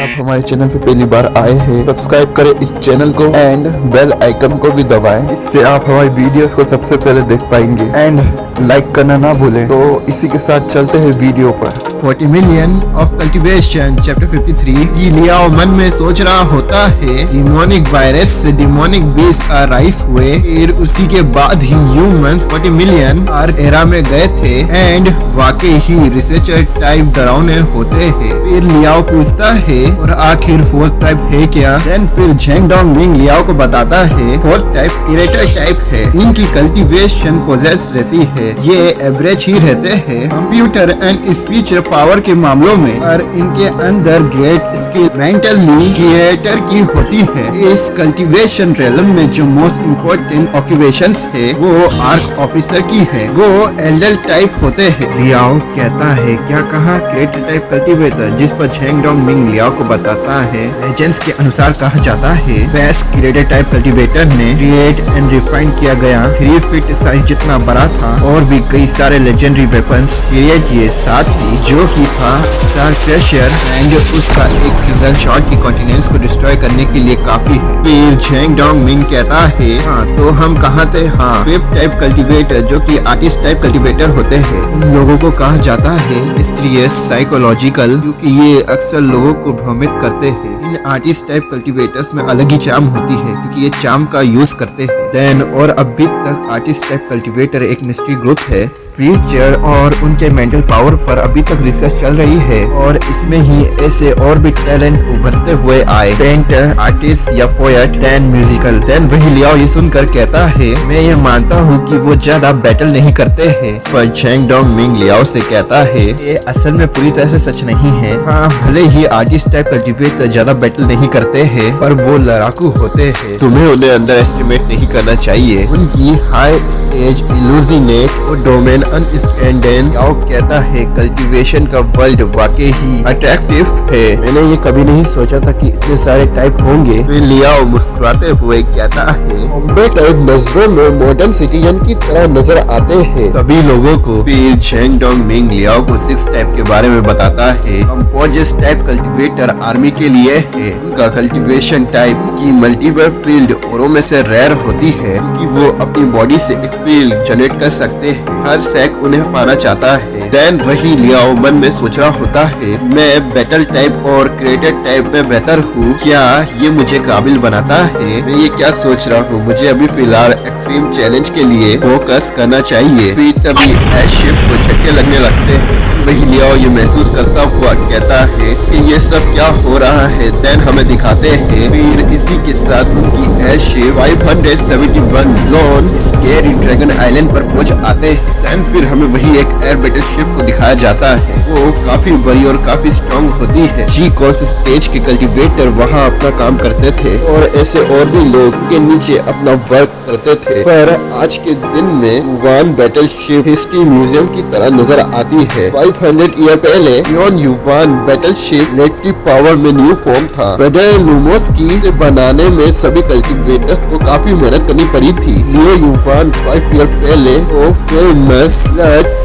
आप हमारे चैनल पे पहली बार आए हैं, सब्सक्राइब करें इस चैनल को एंड बेल आइकन को भी दबाएं। इससे आप हमारी वीडियोस को सबसे पहले देख पाएंगे एंड लाइक करना ना भूलें। तो इसी के साथ चलते हैं वीडियो पर। 40 मिलियन ऑफ कल्टीवेशन चैप्टर 53। ये लियाओ मन में सोच रहा होता है डिमोनिक वायरस से डिमोनिक बीस्ट राइज हुए, फिर उसी के बाद ही ह्यूमंस 40 मिलियन एरा में गए थे एंड वाकई ही रिसर्चर टाइप डरावने होते हैं। फिर लियाओ पूछता है और आखिर फोर्थ टाइप है क्या? देन फिर झेंग डोंग मिंग लियाओ को बताता है फोर्थ टाइप क्रिएटर टाइप है। इनकी कल्टीवेशन पोजेस रहती है, ये एवरेज ही रहते हैं कंप्यूटर एंड स्पीच पावर के मामलों में, और इनके अंदर ग्रेट स्किल मेंटली क्रिएटर की होती है। इस कल्टीवेशन रेलम में जो मोस्ट इम्पोर्टेंट ऑक्यूपेशंस है वो आर्क ऑफिसर की है। वो एल्डर टाइप होते हैं। लियाओ कहता है क्या कहा? क्रिएटर टाइप कल्टीवेटर, जिस पर झेंग डोंग मिंग लियाओ को बताता है लेजेंड्स के अनुसार कहा जाता है बेस्ट क्रिएटर टाइप कल्टीवेटर ने क्रिएट एंड रिफाइन किया गया 3 फीट साइज जितना बड़ा था, और भी कई सारे लेजेंडरी वेपन्स क्रिएट किए, साथ ही जो की था स्टार क्रशर एंड उसका एक सिंगल शॉट की कॉन्टिनेंस को डिस्ट्रॉय करने के लिए काफी है। फिर झेंग डोंग मिंग कहता है हाँ तो हम कहाँ थे? हाँ, फिफ्थ टाइप कल्टीवेटर जो कि आर्टिस्ट टाइप कल्टीवेटर होते हैं। इन लोगों को कहा जाता है मिस्टीरियस साइकोलॉजिकल, क्योंकि ये अक्सर लोगों को भ्रमित करते हैं। इन आर्टिस्ट टाइप कल्टीवेटर्स में अलग ही चार्म होती है क्योंकि ये चार्म का यूज करते हैं। देन और अभी तक आर्टिस्ट टाइप कल्टीवेटर एक मिस्ट्री ग्रुप है। क्रिएचर और उनके मेंटल पावर पर अभी तक रिसर्च चल रही है, और इसमें ही ऐसे और भी टैलेंट उभरते हुए आए, पेंटर, आर्टिस्ट या पोएट, देन म्यूजिकल। देन वही लियाओ ये सुनकर कहता है मैं ये मानता हूँ कि वो ज्यादा बैटल नहीं करते हैं, पर झेंग डोंग मिंग लियाओ से कहता है ये असल में पूरी तरह से सच नहीं है। हाँ, भले ही आर्टिस्ट टाइप कल्टीवेटर ज्यादा बैटल नहीं करते हैं, पर वो लड़ाकू होते हैं। तुम्हें उन्हें अंडर एस्टिमेट नहीं करना चाहिए। उनकी हाई स्टेज इल्यूजिनेट और डोमेन अनस्टैंडेड। लियाओ कहता है कल्टीवेशन का वर्ल्ड वाकई ही अट्रैक्टिव है। मैंने ये कभी नहीं सोचा था कि इतने सारे टाइप होंगे। फिर लियाओ मुस्कुराते हुए कहता है बॉम्बे टाइप नजरों में मॉडर्न सिटीजन की तरह नजर आते हैं सभी लोगों को। फिर झेंग डोंग मिंग लियाओ को 6 टाइप के बारे में बताता है। कंपोजिस टाइप कल्टीवेटर आर्मी के लिए है। उनका कल्टीवेशन टाइप की मल्टीपल फील्ड औरों में से रेयर होती है क्योंकि वो अपनी बॉडी से एक फील्ड जनरेट कर सकते हैं। हर सेक उन्हें पाना चाहता है। देन वही लियाओ मन में सोच रहा होता है मैं बैटल टाइप और क्रिएटर टाइप में बेहतर हूँ, क्या ये मुझे काबिल बनाता है? मैं ये क्या सोच रहा हूँ? मुझे अभी फिलहाल एक्सट्रीम चैलेंज के लिए फोकस करना चाहिए। फिर तभी एयरशिप को झटके लगने लगते हैं। वही लियाओ ये महसूस करता हुआ कहता है कि ये सब क्या हो रहा है। देन हमें दिखाते हैं फिर इसी के साथ उनकी airship 571 zone scary dragon island पर पहुंच आते हैं। देन फिर हमें वही एक एयर बैटल शिप को दिखाया जाता है। वो काफी बड़ी और काफी स्ट्रॉन्ग होती है। जी कॉस स्टेज के कल्टीवेटर वहाँ अपना काम करते थे और ऐसे और भी लोग के नीचे अपना वर्क करते थे। पर आज के दिन में one battle ship history museum की तरह नजर आती है। 500 ईयर पहले योन युवान बैटल शिप इलेक्ट्रिक पावर में न्यू फॉर्म था। वेडर लूमोस की बनाने में सभी कल्टीवेटर्स को काफी मेहनत करनी पड़ी थी। ये युवान 5 ईयर पहले तो फेमस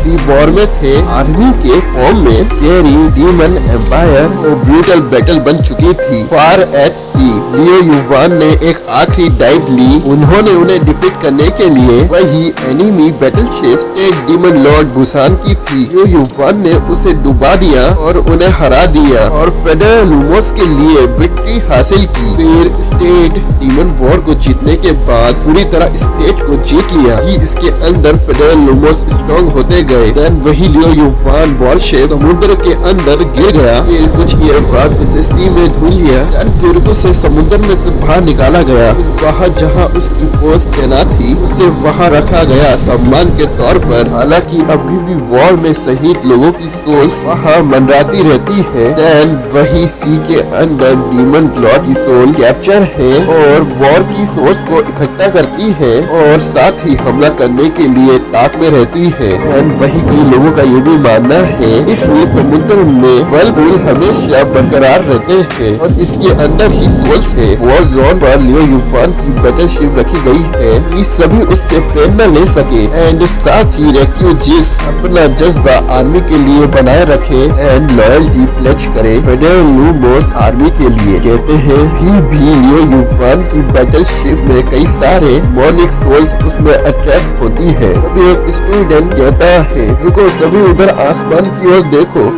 सी वॉर में थे। आर्मी के फॉर्म में स्केरी डीमन एम्पायर और ब्रूटल बैटल बन चुकी थी। फार एस लियो युवान ने एक आखिरी डाइव ली। उन्होंने उन्हें डिफीट करने के लिए वही enemy battle ship state demon Lord Busan की थी। लियो युवान ने उसे डुबा दिया और उन्हें हरा दिया और फेडरल लूमोस के लिए विक्ट्री हासिल की। फिर स्टेट डीमन वॉर को जीतने के बाद पूरी तरह स्टेट को जीत लिया कि इसके अंदर फेडरल लूमोस स्ट्रॉन्ग होते गए। देन वही लियो युवान वॉरशिप समुद्र के अंदर गिर गया। फिर कुछ ईयर बाद उसे सी में धुल लिया। फिर उसे समुद्र में से बाहर निकाला गया। वहाँ जहाँ उसकी पोस्ट तैनात थी उसे वहाँ रखा गया सम्मान के तौर पर। हालांकि अभी भी वॉर में शहीद लोगों की सोल्स वहाँ मंडराती रहती है। देन वही सी के अंदर डीमन लॉर्ड की सोल कैप्चर है और वॉर की सोर्स को इकट्ठा करती है और साथ ही हमला करने के लिए ताक में रहती है। एंड वही कई लोगों का ये भी मानना है इसलिए समुद्र में वर्लपूल हमेशा बरकरार रहते हैं और इसके अंदर ही सोल्स है। वॉर जोन पर लियो यूफान की बैटलशिप रखी गई है कि सभी उससे प्रेरणा ले सके एंड साथ ही रेफ्यूजीज अपना जज्बा आर्मी के लिए बनाए रखे एंड लॉयल्टी प्लेज करे फेडरल लूमोस आर्मी के लिए। कहते हैं फिर भी लियो यूफान की बैटलशिप में कई सारे मॉर्निंग सोल्स उसमें अट्रैक्ट होती है। तभी एक स्टूडेंट कहता है रुको सभी उधर आसमान की ओर देखो।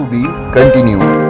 कंटिन्यू।